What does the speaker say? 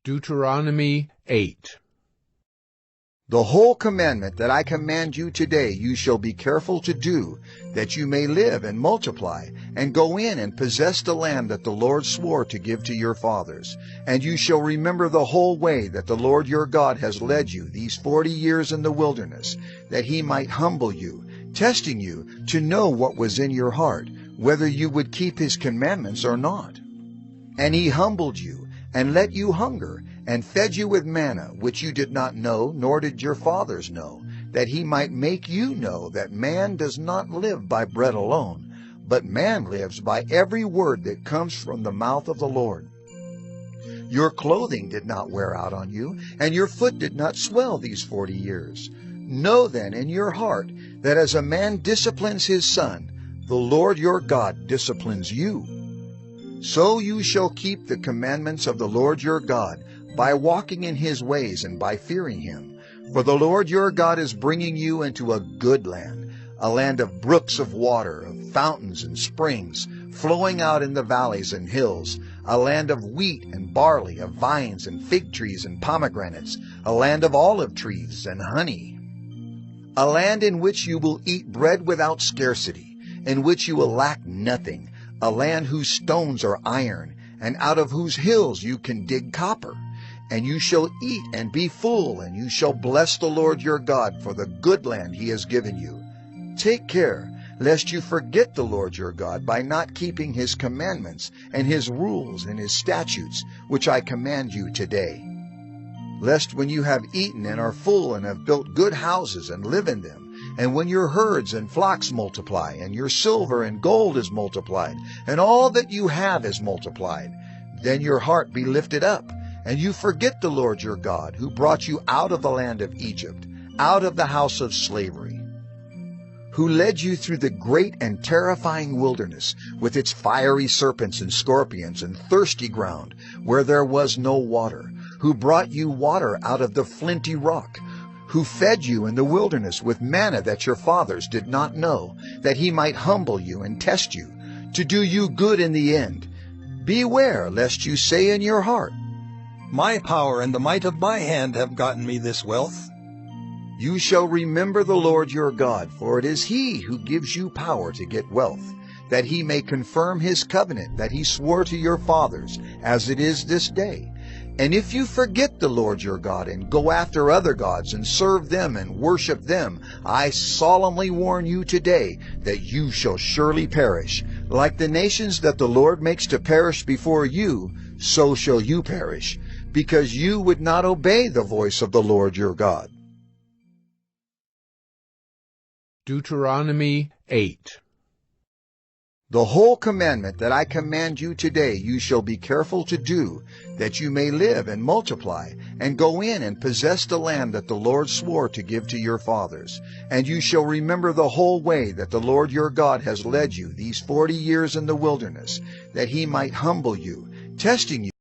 Deuteronomy 8. The whole commandment that I command you today you shall be careful to do, that you may live and multiply, and go in and possess the land that the Lord swore to give to your fathers. And you shall remember the whole way that the Lord your God has led you these 40 years in the wilderness, that he might humble you, testing you to know what was in your heart, whether you would keep his commandments or not. And he humbled you, and let you hunger, and fed you with manna, which you did not know, nor did your fathers know, that he might make you know that man does not live by bread alone, but man lives by every word that comes from the mouth of the Lord. Your clothing did not wear out on you, and your foot did not swell these 40 years. Know then in your heart that as a man disciplines his son, the Lord your God disciplines you. So you shall keep the commandments of the Lord your God, by walking in his ways and by fearing him. For the Lord your God is bringing you into a good land, a land of brooks of water, of fountains and springs, flowing out in the valleys and hills, a land of wheat and barley, of vines and fig trees and pomegranates, a land of olive trees and honey, a land in which you will eat bread without scarcity, in which you will lack nothing, a land whose stones are iron, and out of whose hills you can dig copper. And you shall eat and be full, and you shall bless the Lord your God for the good land he has given you. Take care, lest you forget the Lord your God by not keeping his commandments and his rules and his statutes, which I command you today. Lest when you have eaten and are full and have built good houses and live in them, and when your herds and flocks multiply, and your silver and gold is multiplied, and all that you have is multiplied, then your heart be lifted up, and you forget the Lord your God, who brought you out of the land of Egypt, out of the house of slavery, who led you through the great and terrifying wilderness, with its fiery serpents and scorpions and thirsty ground, where there was no water, who brought you water out of the flinty rock, who fed you in the wilderness with manna that your fathers did not know, that he might humble you and test you, to do you good in the end. Beware lest you say in your heart, My power and the might of my hand have gotten me this wealth. You shall remember the Lord your God, for it is he who gives you power to get wealth, that he may confirm his covenant that he swore to your fathers, as it is this day. And if you forget the Lord your God and go after other gods and serve them and worship them, I solemnly warn you today that you shall surely perish. Like the nations that the Lord makes to perish before you, so shall you perish, because you would not obey the voice of the Lord your God. Deuteronomy 8. The whole commandment that I command you today you shall be careful to do, that you may live and multiply, and go in and possess the land that the Lord swore to give to your fathers. And you shall remember the whole way that the Lord your God has led you these 40 years in the wilderness, that he might humble you, testing you